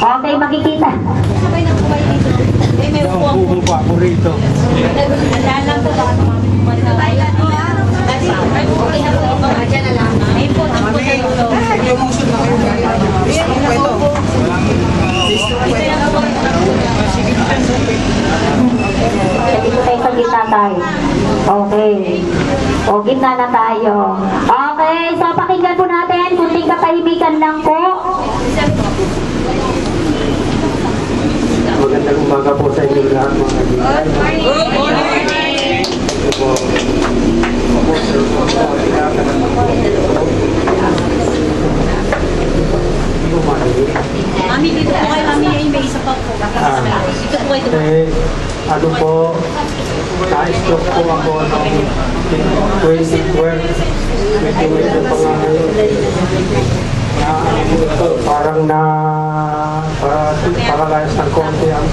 Okay, makikita. Sabay na kumay dito. Eh, may upuan po. Ang paborito. Tandaan lang to, baka tumamit na tayo. Ay, okay na po. Diyan na lang. Ayun po, tapos po sa dulo. Promotion na kayo. Discount pa ito. Dito tayo sa gitna tayo. Okay. O, gitna na tayo. Okay, so pakinggan po natin. Kunting katahimikan lang po. Magandang umaga po sa inyo lahat mga kaibigan. Good morning! Ito po. Ako, sir, po. Hindi ko marinig. Mami, dito po kayo. Mami, ay may isa pa po. Dito po kayo. Ano po, na-stroke po ako noong 2012. Medyo pa nga ngayon. Parang paralayas ng konti ang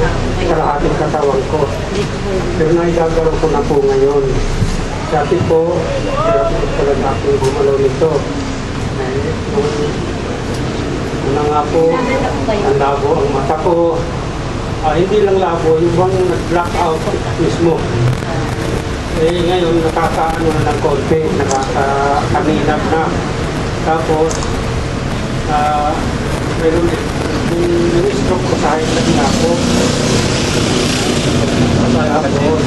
kalahating katawan ko. Pero naigagaroon ko na po ngayon. Dati po, hirap ko talaga akong gumalaw nito. Una nga po, ang labo ang mata ko. Hindi lang labo, yung bang nag-black out mismo. Ngayon, nakakaano na ng konti, nakakaninag na. Tapos, meron yung stroke ko sa high blood na ako. Tapos,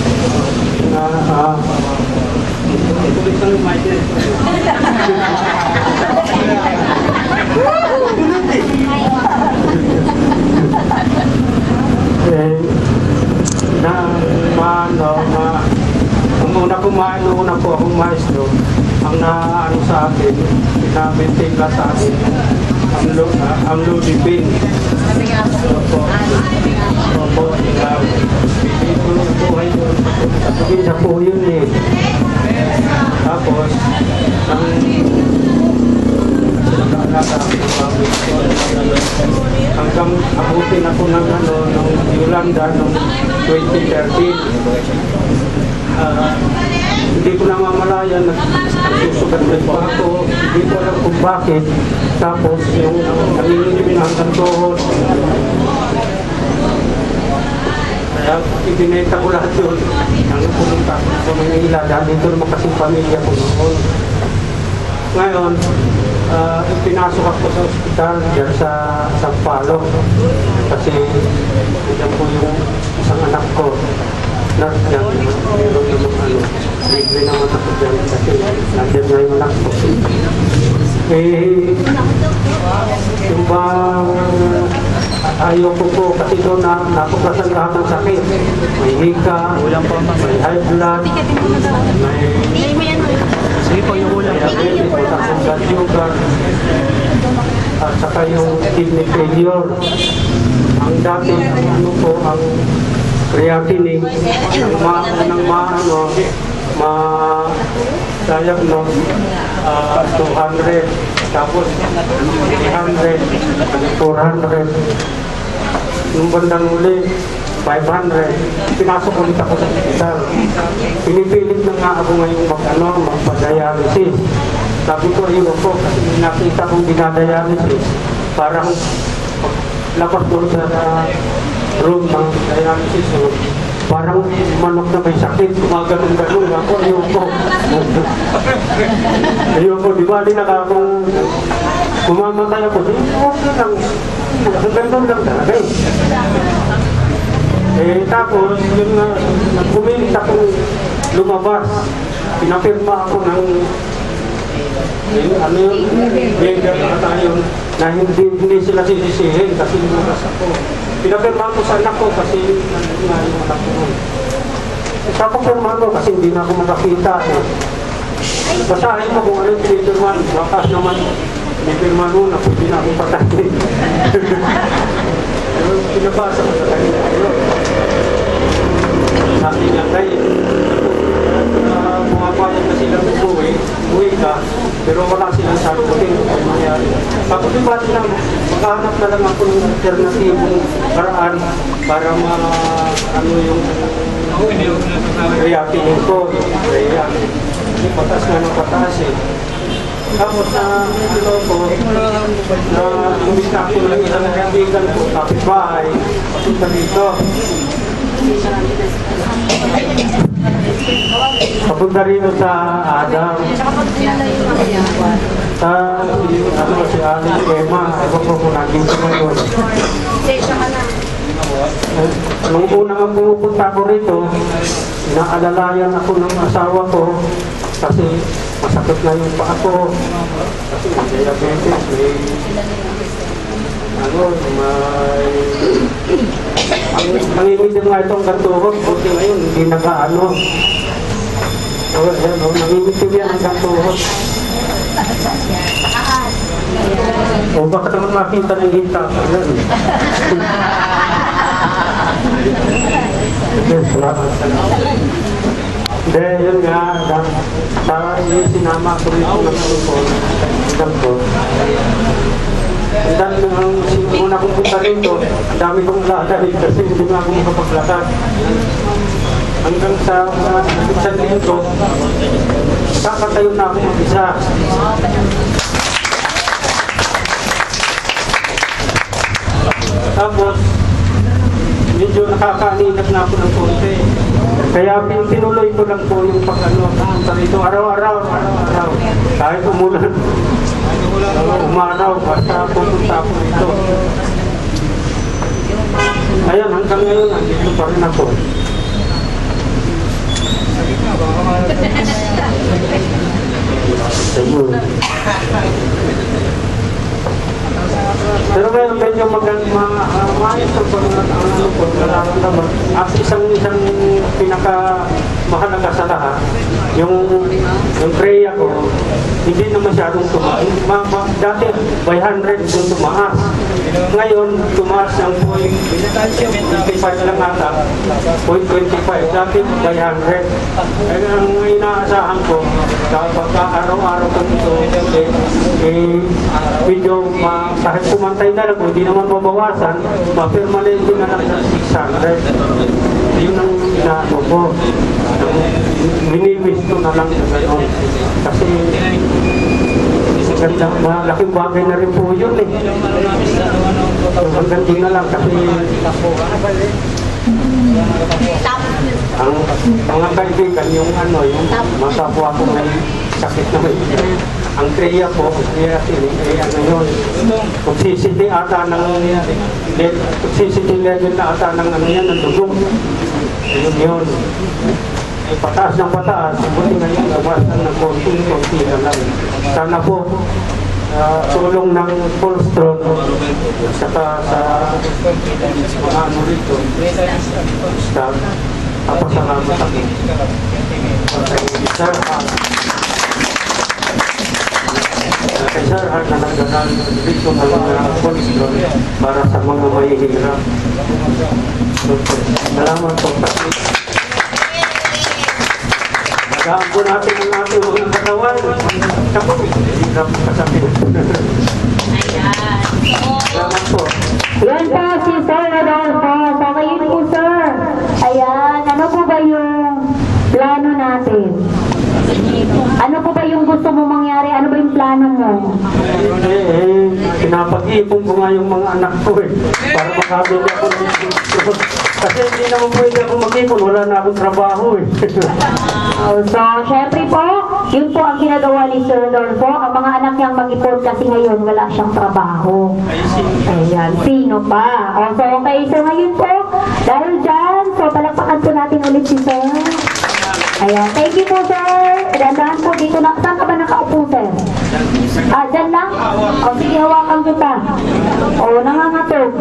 tuloy sa lumay din. Una po akong maestro, ang naano sa akin, na-maintain lang sa akin, ang Lodipin. Opo, buhay doon. Sabihin sa po yun eh. Tapos, hanggang abutin ako ng Yolanda noong 2013. Hindi ko namamalayan, nagsusugat na pa ako, hindi ko alam kung bakit. Tapos yung nanginginig hanggang tuhod. Kaya ibinenta ko lahat yun. Ang pumunta ko sa Manila, dahil dito naman kasing pamilya ko noon. Ngayon, pinasok ako sa ospital dyan sa San Palo. Kasi dyan po yung isang anak ko. Meron naman libre naman ako dyan kasi nandiyan nga yung anak ko. Yung bang ayaw ko po kasi doon napuklasan lahat ng sakit. May hika, may high blood, may diabetes, potassium blood sugar, at saka yung kidney failure. Ang dati, ang creatinine, ma-diagnose 200, tapos 300, 400. Yung bandang uli, 500. Pinasok ulit ako sa hospital. Pinipilit na nga ako ngayong magpa-dialysis. Sabi ko, ayun ako, kasi nakita kong dinadialysis. Parang labas doon sa room ng dialysis. Parang manok na may sakit, gumaganon-ganon. Ako, ayoko. Ayoko, di ba? Di nakakong kumamatay ako. Ayoko lang. Ganon lang talaga eh. Tapos, yung nagpumilit akong lumabas, pinapirma ako ng vendor na tayo na hindi sila sisisihin kasi lumabas ako. Pinapirma ko sa anak ko kasi nandun nga yung anak ko. Pinapirma ko kasi hindi na ako makakita. Basahin mo kung ano yung pinipirma. Bakas naman, pinipirma nun na pwede na akong patayin. Pero pinabasa ko sa kanila. Sabi niya, tayo, pumapayag na silang uwi ka, pero wala silang sagutin kung mangyari. Tapos yung ba sila, maghahanap na lang ako ng alternatibong paraan para yung creatinine ko. Patas na ng patas eh. Tapos na ito po, na umisa ako ng isang kaibigan ko, kapitbahay, papunta dito. Papunta rito sa Adam. Sa si Aling Emma, ewan ko kung nandito ngayon. Nung unang pumupunta ko rito, inaalalayan ako ng asawa ko kasi masakit na yung paa ko. Kasi may diabetes, may nangingitim nga itong gantuhot, buti ngayon, hindi nag-ano. Nangingitim yan ang gantuhot. O baka naman makita ng hita. Hindi, yun nga, para sinama ko rin ng grupo. Ang dami ng una kong punta rito, ang dami kong lakad kasi hindi nga ako makapaglakad. Hanggang sa isang linggo, kakatayo na ako mag-isa. Tapos, medyo nakakaaninag na ako ng konti. Kaya tinuloy ko lang po yung pag-ano rito araw-araw. Kahit umulan, umanaw, basta pupunta ako dito. Ayan, hanggang ngayon, nandito pa rin ako. Pero ngayon medyo maayos ang nararamdaman. At isang pinakamahalaga sa lahat, yung prayer ko, hindi na masyadong tumaas. Dati, by 100 yung tumaas. Ngayon, tumaas ng 0.25 lang ata, 0.25. Dati, by 100. Kaya ang inaasahan ko, kapag araw-araw kami ito, medyo kahit kumantay na lang, hindi naman mabawasan, ma-permanente na lang ng 600. Yun ang inaano ko. Minimis ko na lang ngayon. Kasi malaking bagay na rin po yun eh. Hanggang din na lang kasi ang mga kaibigan, yung masapwa ko may sakit na may ang kriya po, kriya yun. Toxicity ata ng toxicity level na ata ng ng dugong. Yun. Pataas ng pataas, buti ngayon, nabasan ng konti na lang. Sana po, tulong ng cholesterol saka sa mga ano rito, papasalamat ako. Kay Sir Hart na nagdadal dito ng mga cholesterol para sa mga mahihirap. Salamat po. Nagaan po natin ang ating mga katawan. Kapo, hirap kasapin. Salamat po. Yan po si Sir Rodolfo. So ngayon po Sir, ayan, ano po ba yung plano natin? Ano po ba yung gusto mo mangyari? Ano ba yung plano mo? Pinapag-ipon ko nga yung mga anak ko para makabili ako ng gusto. Kasi hindi naman pwede ako mag-ipon, wala na akong trabaho So, syempre po, yun po ang ginagawa ni Sir Rodolfo. Ang mga anak niyang mag-ipon kasi ngayon wala siyang trabaho. Ayan, sino pa? So, okay, so ngayon po, dahil dyan, so palakpakan po natin ulit si Sir. Ayan, thank you po Sir. Dandahan po dito na, saan ka ba nakaupo Sir? Dyan lang? O sige, hawakan kita. O, nangangatog.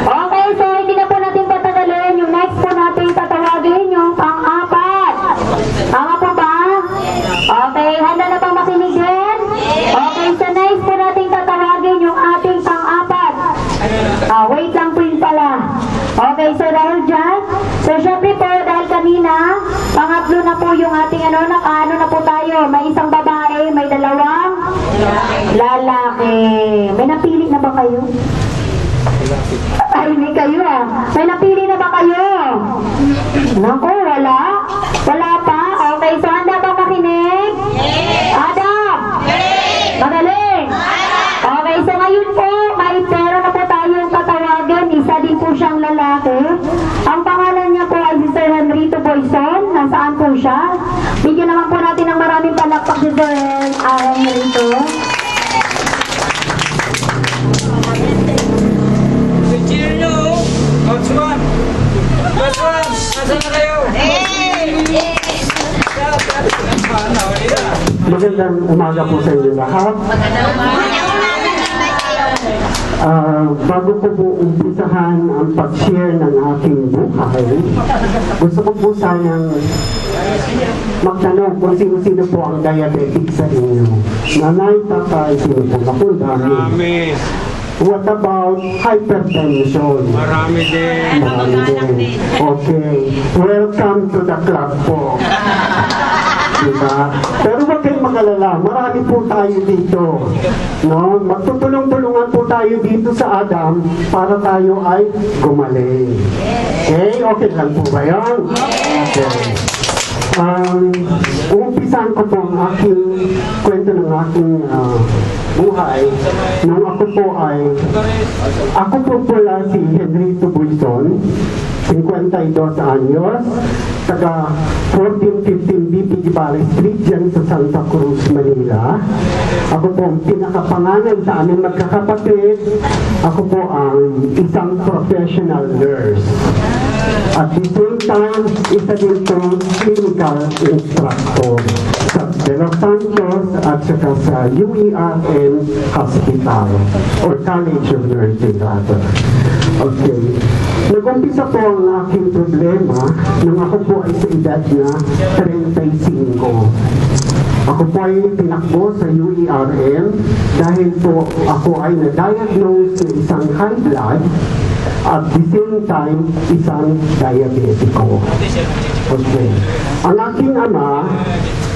Okay, so hindi na po natin patagalin. Yung next po natin tatawagin yung pang-apat. Tama po ba? Okay, handa na pang makinig din? Okay, so next po natin tatawagin yung ating pang-apat. Wait lang po yun pala. Okay, so dahil dyan, so syempre po, dahil kanina, pangatlo na po yung ating nakaano na po tayo. May isang babae, may dalawang lalaki. May napili na ba kayo? Ay, hindi kayo May napili na ba kayo? Naku, wala? Wala pa? Okay, so handa ba makinig? Adam? Magaling! Okay, so ngayon po, may pera na po tayong tatawagan. Isa din po siyang lalaki. Ang pangalan niya po ay si Sir Henrito Boyson. Nasaan po siya? Bigyan naman po natin ng maraming palakpak si Sir Henrito. Cheer nyo! Coach Juan! Coach Juan! Nasaan na kayo? Magandang umaga po sa inyo lahat. Bago ko po umpisahan ang pag-share ng aking buhay, gusto ko po sanang magtanong kung sino-sino po ang diabetic sa inyo. Nanay, tatay, sino po na po dami? Marami. What about hypertension? Marami din. Marami din. Okay. Welcome to the club po. Diba? Pero huwag kayong magalala, marami po tayo dito. No? Magtutulong-tulungan po tayo dito sa Adam para tayo ay gumaling. Okay? Okay lang po ba yun? Okay. Umpisahan ko po ang aking kwento ng aking buhay. Nung ako po pala si Henrito Buison, 52 anyos, taga 1415 BPG Valley Street, dyan sa Santa Cruz, Manila. Ako po ang pinakapangalan sa aming magkakapatid. Ako po ang isang professional nurse. At the same time, isa din po clinical instructor sa De Los Santos at saka sa UERN Hospital or College of Nursing rather. Okay. Nag-umpisa po ang aking problema nung ako po ay sa edad na 35. Ako po ay tinakbo sa UERN dahil po ako ay na-diagnose ng isang high blood at the same time, isang diabetiko. Okay. Ang aking ama,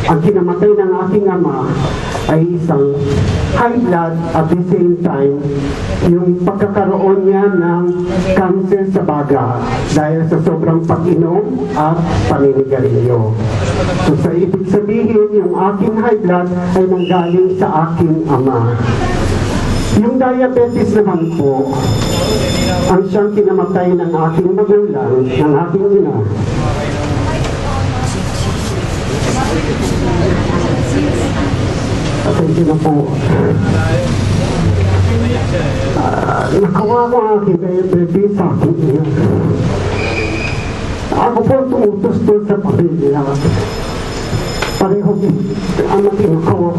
ang kinamatay ng aking ama ay isang high blood at the same time, yung pagkakaroon niya ng cancer sa baga dahil sa sobrang pag-inom at paninigarilyo. So sa ibig sabihin, yung aking high blood ay nanggaling sa aking ama. Yung diabetes naman po, ang siyang kinamatay ng aking magulang, ng aking ina. Pasensya na po. Nakawa ko ang aking diabetes sa aking ina. Ako po tumutos doon sa pamilya. Pareho ang mag-ina ko.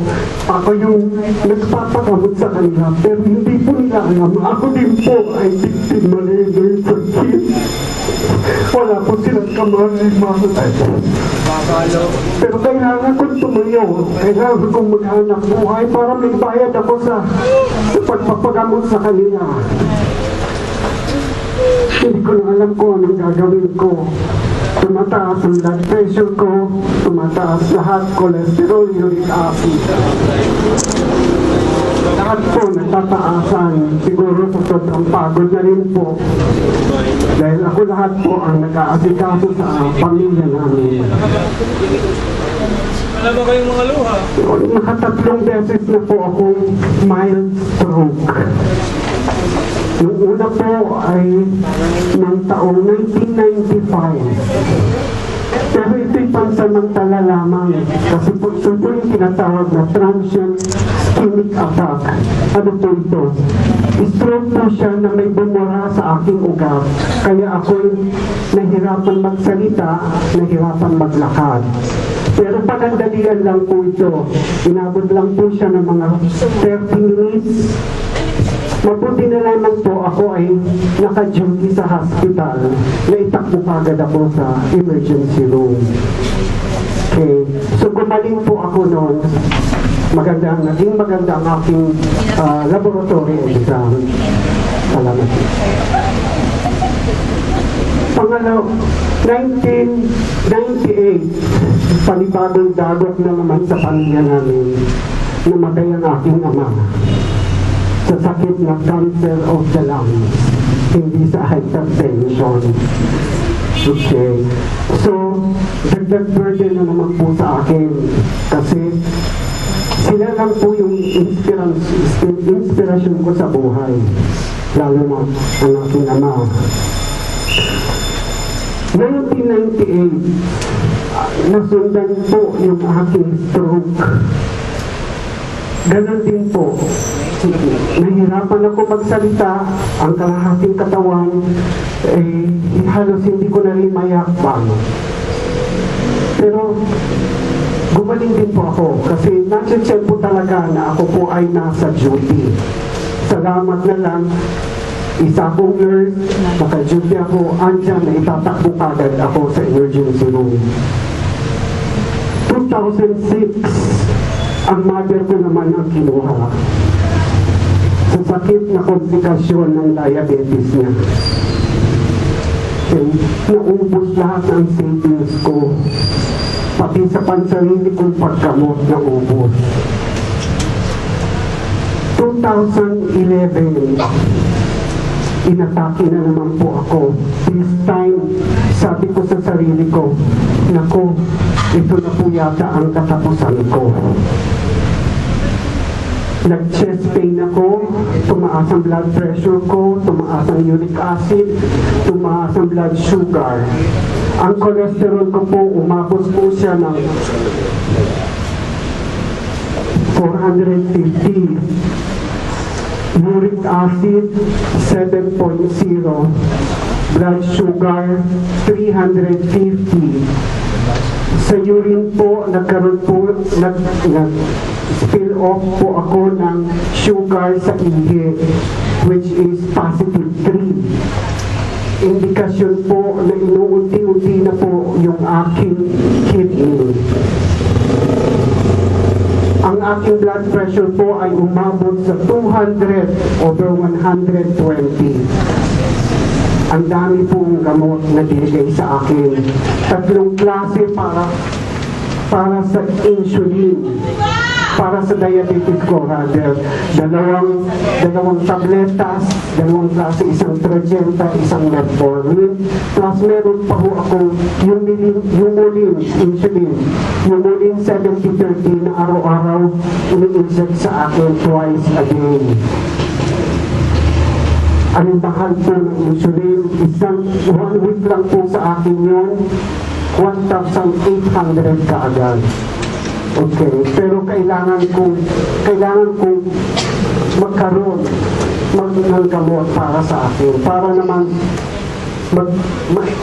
Ako yung nagpapagamot sa kanila, pero hindi po nila alam. Ako din po ay biktima ng sakit. Wala po silang kamaliman. Pero kailangan kong tumayo. Kailangan kong maghanap buhay para may bayad ako sa pagpapagamot sa kanila. Hindi ko na alam kung anong gagawin ko. Tumataas ang blood pressure ko, tumataas lahat, cholesterol, uric acid. Lahat po nagtataasan, siguro sa sobrang pagod na rin po. Dahil ako lahat po ang nag-aasikaso sa pamilya namin. Wala ba kayong mga luha? Nakatatlong beses na po akong mild stroke. Yung una po ay ng taong 1995. Pero ito'y pansamantala lamang kasi po ito yung tinatawag na transient ischemic attack. Ano po ito? Stroke po siya na may bumura sa aking ugat. Kaya ako'y nahirapan magsalita, nahirapan maglakad. Pero panandalian lang po ito. Inabot lang po siya ng mga 30 minutes. Mabuti na lamang po ako ay naka-duty sa hospital. Naitakbo kagad ako sa emergency room. Okay. So gumaling po ako noon. Naging maganda ang aking laboratory exam. Salamat. Pangalaw, 1998, panibagong dagok na naman sa pamilya namin. Namatay ang aking ama sa sakit na cancer of the lungs, hindi sa hypertension. Okay. So, dagdag burden na naman po sa akin kasi sila lang po yung inspirasyon ko sa buhay. Lalo na ang aking ama. 1998, nasundan po yung aking stroke. Ganon din po. Nahirapan ako magsalita, ang kalahating katawan, halos hindi ko na rin mayakbang. Pero gumaling din po ako kasi nag-check po talaga na ako po ay nasa duty. Salamat na lang, isa akong nurse, naka-duty ako, andyan na itatakbo agad ako sa emergency room. 2006, ang mother ko naman ang kinuha sa sakit na komplikasyon ng diabetes niya. Okay. Naubos lahat ng savings ko, pati sa pansarili kong pagkamot na ubos. 2011, inatake na naman po ako. This time, sabi ko sa sarili ko, nako, ito na po yata ang katapusan ko. Nag-chest pain ako, tumaas ang blood pressure ko, tumaas ang uric acid, tumaas ang blood sugar. Ang cholesterol ko po, umabot po siya ng 450. Uric acid, 7.0. Blood sugar, 350. Sa urine po, nagkaroon po, spill off po ako ng sugar sa ihi, which is positive 3. Indikasyon po na inuunti-unti na po yung aking kidney. Ang aking blood pressure po ay umabot sa 200/120. Ang dami pong gamot na binigay sa akin. 3 klase para sa insulin, para sa diabetes ko rather. Dalawang tabletas, 2 klase, isang Trojanta, isang Metformin, plus meron pa ho akong Humulin insulin. Humulin 70/30 na araw-araw ini-inject sa akin twice a day. Ang mahal po ng insulin, 1 week lang po sa akin yun, 1,800 kaagad. Okay, pero kailangan kong magkaroon ng gamot para sa akin, para naman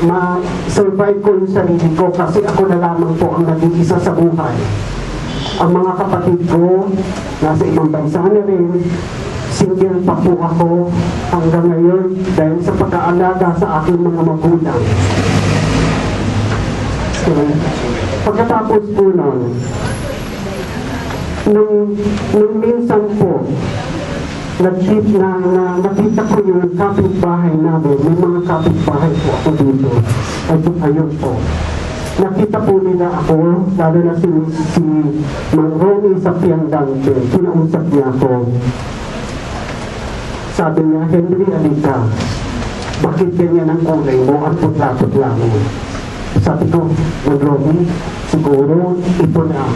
ma-survive ko yung sarili ko kasi ako na lamang po ang nag-iisa sa buhay. Ang mga kapatid ko, nasa ibang bansa na rin, single pa po ako hanggang ngayon dahil sa pag-aalaga sa aking mga magulang. So, pagkatapos po nun, nung minsan po, nakita ko yung kapitbahay namin, may mga kapitbahay po ako dito. Ayun po. Nakita po nila ako, lalo na si Mang Romy sa Piandante, kinausap niya ako. Sabi niya, Henry, alika, bakit ganyan ang kulay mo at putla-putla mo? Sabi ko, Mang Romy, siguro ito na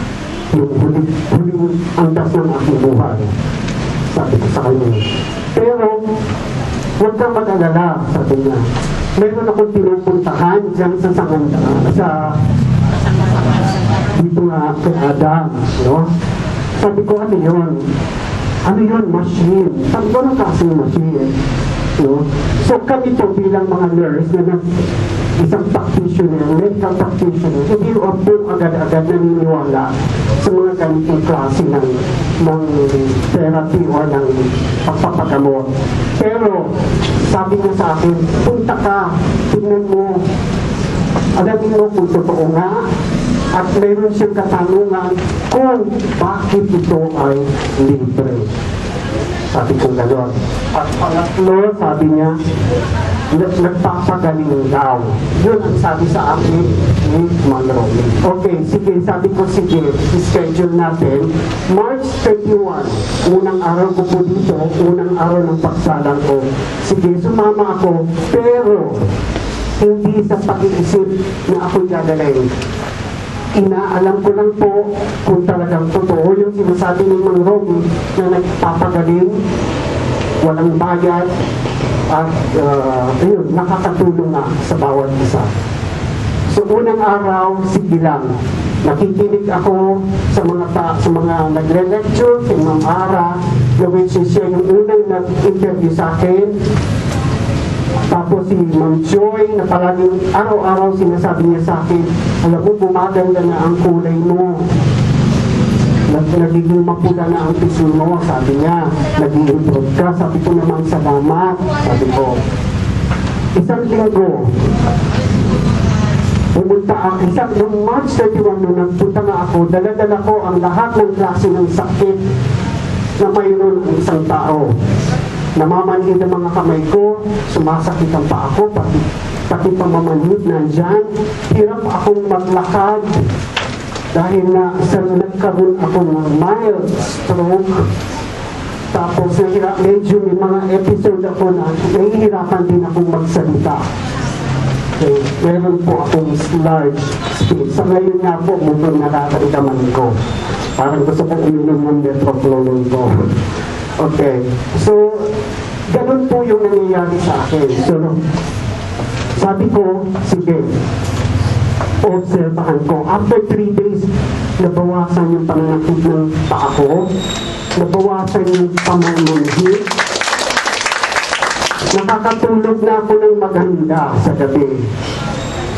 yung huling andas ng aking buhay. Sabi ko sa kanya. Pero, huwag kang mag-alala, sabi niya. Meron akong pinupuntahan dyan sa dito nga kay Adam, no? Sabi ko, ano yun? Ano yun? Machine. Sabi ko, anong kasing machine? No? So kami po bilang mga nurse na isang practitioner, medical practitioner, hindi po agad-agad naniniwala sa mga ganitong klase ng therapy o ng pagpapagamot. Pero sabi niya sa akin, punta ka, tingnan mo, alamin mo kung totoo nga, at mayroon siyang katanungan kung bakit ito ay libre. Sabi ko gano'n. At pangatlo, sabi niya, nagpapagaling daw. Yun ang sabi sa akin ni Mang Romy. Okay, sige, sabi ko, sige, schedule natin. March 31, unang araw ko po dito, unang araw ng pagsalang ko. Sige, sumama ako, pero hindi sa pag-iisip na ako'y gagaling. inaalam ko lang po kung talagang totoo yung sinasabi ng Mang Romy na nagpapagaling, walang bayad, at ayun, nakakatulong nga sa bawat isa. So unang araw, sige lang. Nakikinig ako sa mga nagre-lecture kay Ma'am Ara, na which is siya yung unang nag-interview sa akin. Tapos si Ma'am Joy, na palaging araw-araw sinasabi niya sa akin, alam mo, gumaganda na ang kulay mo. Nagiging mapula na ang piso mo, sabi niya. Nag-i-improve ka. Sabi ko naman, salamat. Sabi ko, isang linggo, pumunta ako, noong March 31, nung nagpunta nga ako, dala-dala ko ang lahat ng klase ng sakit na mayroon ang isang tao. Namamanhid ang mga kamay ko, sumasakit ang paa ko, pati pamamanhid nandyan. Hirap akong maglakad dahil na nagkaroon ako ng mild stroke. Tapos medyo may mga episode ako na nahihirapan din akong magsalita. Okay, meron po akong large speed. Sa ngayon nga po, mukhang nararamdaman ko. Parang gusto kong uminom ng methadone ko. Okay, so ganun po yung nangyayari sa akin. So, sabi ko, sige, obserbahan ko. After 3 days, nabawasan yung pananakit ng paa ko, nabawasan yung pamamanhid, nakakatulog na ako ng maganda sa gabi.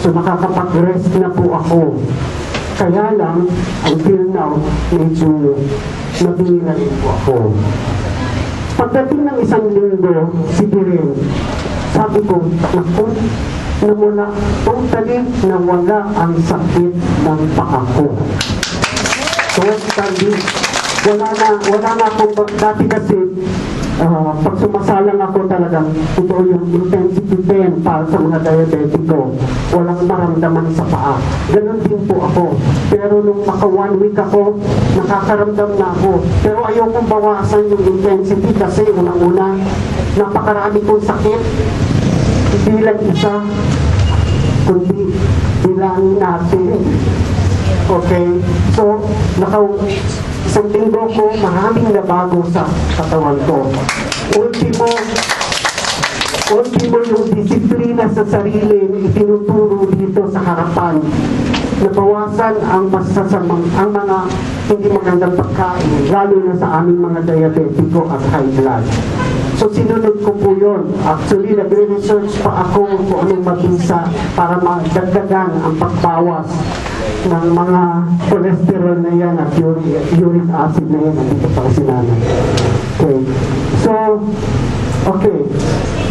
So nakakapag-rest na po ako. Kaya lang, until now, medyo nabihira rin po ako. Pagdating ng isang linggo, sige rin, sabi ko, naku, nawala, totally nawala ang sakit ng paa ko. Totally, wala na akong, dati kasi, pag sumasalang ako talagang, ito yung intensity 10 para sa mga diabetiko. Walang maramdaman sa paa. Ganon din po ako. Pero nung maka 1 week ako, nakakaramdam na ako. Pero ayokong bawasan yung intensity kasi unang-una, napakarami kong sakit. Hindi lang isa, kundi bilangin natin. Okay? So, isang linggo ko, maraming nabago sa katawan ko. Ultimo yung disiplina sa sarili na itinuturo dito sa harapan. Nabawasan ang mga hindi magandang pagkain, lalo na sa aming mga diabetiko at high blood. So sinunod ko po yun. Actually, nagre-research pa ako kung anong mabisa para magdagdagan ang pagbawas ng mga cholesterol na yan at uric acid na yan. Nandito pa si nanay. Okay.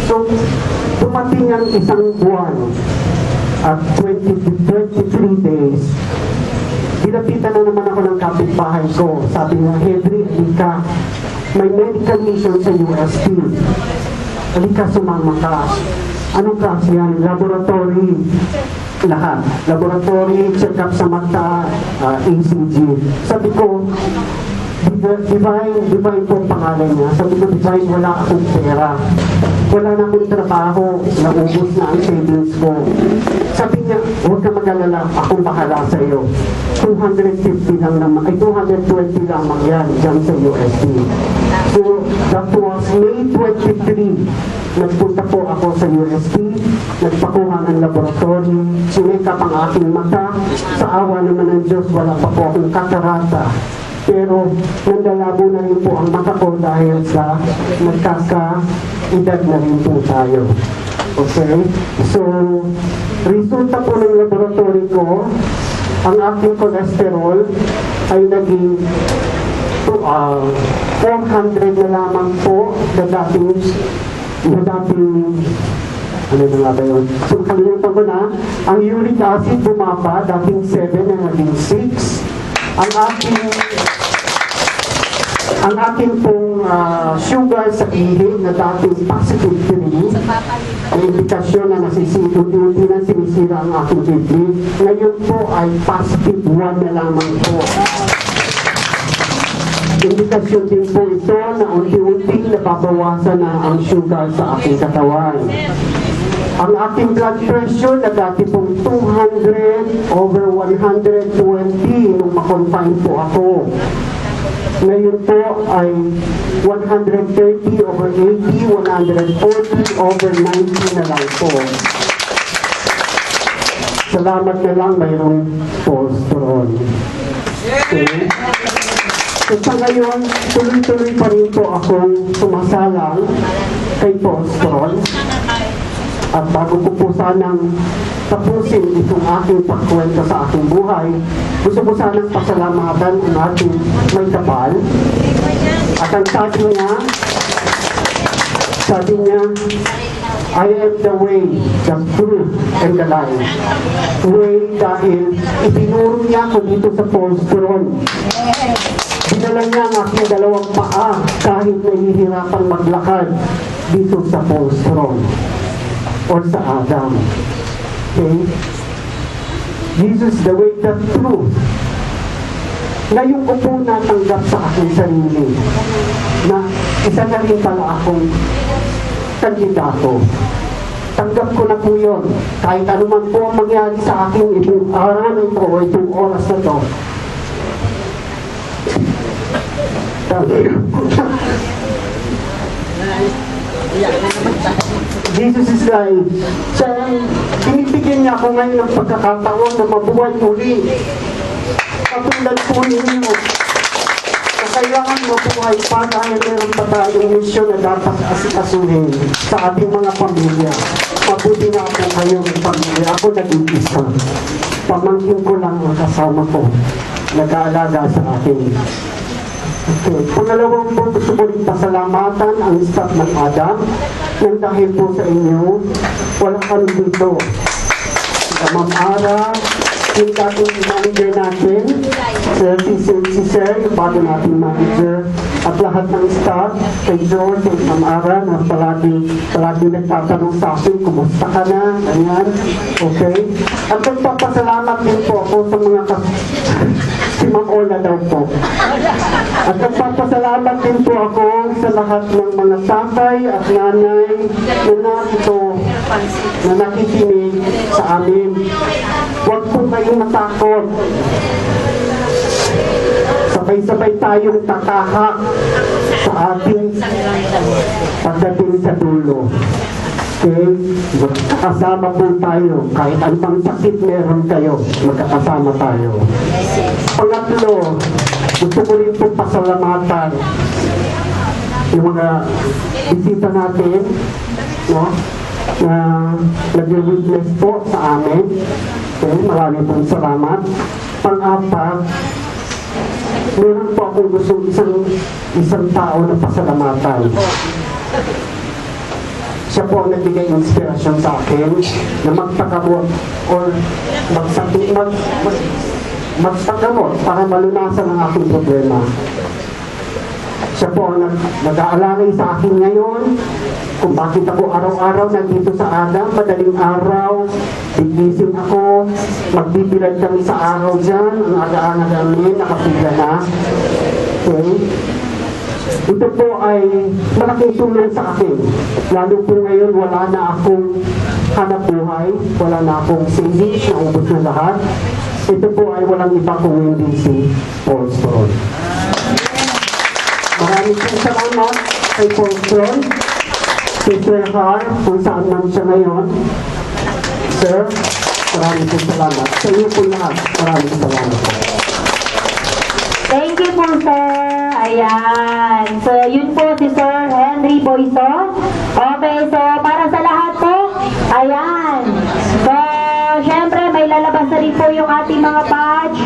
So, dumating ang isang buwan at 23 days. Dinapitan na naman ako ng kapitbahay ko. Sabi niya, Henry, halika. May medical mission sa UST. Halika, sumama ka. Anong klase yan? Laboratory. Lahat. Laboratory, check-up sa mata, ECG. Sabi ko, Divine po ang pangalan niya. Sabi ko, Divine, wala akong pera. Wala na akong trabaho. Naubos na ang savings ko. Sabi niya, huwag ka mag-alala. Akong bahala sa iyo. 250 lang naman, 220 lamang yan dyan sa USD. So, that was May 23. Nagpunta po ako sa USD. Nagpakuha ng laboratory. Sinikap ang aking mata. Sa awa naman ng Diyos, wala pa po akong katarata. Pero nandalabo na rin po ang mata ko dahil sa nagkaka-edad na rin po tayo. Okay? So, resulta po ng laboratory ko, ang aking cholesterol ay naging 400 na lamang po na dating ano na nga ba yun? So, kalimutan ko na, ang uric acid bumaba, dating 7 na naging 6. Ang aking pong sugar sa ihi na dating positive 3, ang indikasyon na unti-unti na sinisira ang aking kidney, ngayon po ay positive 1 na lamang po. Indikasyon din po ito na unti-unti nababawasan na ang sugar sa aking katawan. Ang ating blood pressure na dati pong 200/120 nung makonfine po ako. Ngayon po ay 130/80, 140/90 na lang po. Salamat na lang mayroong post-ron. Okay. So sa ngayon, tuloy-tuloy pa rin po akong sumasalang kay post-ron. At bago ko po sanang tapusin itong aking pagkwento sa aking buhay, gusto ko sanang pasalamatan ang ating may kapal. At ang sabi niya, I am the way, the truth, and the life. Way dahil itinuro niya ako dito sa post-ron. Dinala niya ang aking dalawang paa kahit nahihirapan maglakad dito sa post-ron or sa Adam. Okay? Jesus, the way, the truth. Ngayon ko po natanggap sa aking sarili na isa na rin pala akong kandidato. Tanggap ko na po yun. Kahit anuman po ang mangyari sa aking itong araw na ito o itong oras na ito. Jesus is life. Binibigyan niya ako ngayon ng pagkakataon na mabuhay muli. Katulad po ninyo. Kailangan mabuhay pa dahil meron pa tayong misyon na dapat asikasuhin sa ating mga pamilya. Mabuti na ako kayong pamilya. Ako nag-iisa. Pamangkin ko lang ang kasama ko. Nag-aalaga sa akin. Okay. Pangalawang po, gusto ko rin pasalamatan ang staff ng Adam nang dahil po sa inyo, wala kami dito. Ma'am Ara, yung dating manager natin, si Sir, yung bago nating manager, at lahat ng staff, kay George, kay Ma'am Ara, na palagi nagtatanong sa akin, kumusta ka na, ganyan, okay? At nagpapasalamat din po ako sa mga si Ma'am Ola daw po. At nagpapasalamat din po ako sa lahat ng mga tatay at nanay na narito, na nakikinig sa amin. Huwag po kayong matakot. Sabay-sabay tayong tatahak sa ating pagdating sa dulo. Okay? Magkakasama po tayo. Kahit anong sakit meron kayo, magkakasama tayo. Pangatlo, gusto ko rin po pasalamatan yung mga bisita natin, no? Na nag-witness po sa amin. Okay, marami pong salamat. Pang-apat, meron po akong gusto isang tao na pasalamatan. Siya po ang nagbigay inspirasyon sa akin na magpagamot or magpagamot para malunasan ang aking problema. Siya po ang nag-aalangay sa akin ngayon kung bakit ako araw-araw nandito sa Adam, madaling araw, bigising ako, magbibilad kami sa araw dyan, ang aga-aga namin, nakapigla na. Okay? Ito po ay malaking tulong sa akin. Lalo po ngayon, wala na akong hanap buhay, wala na akong savings, naubos na lahat. Ito po ay walang iba kung hindi si Paul Stron. Maraming salamat kay Paul Stron, kay Sir Har, kung saan man siya ngayon. Sir, maraming salamat. Sa iyo po lahat, maraming salamat. Thank you po, sir. Ayan. So, yun po si Sir Henry Boyso. Okay, so para sa lahat po, ayan. So, syempre, may lalabas na rin po yung ating mga badge.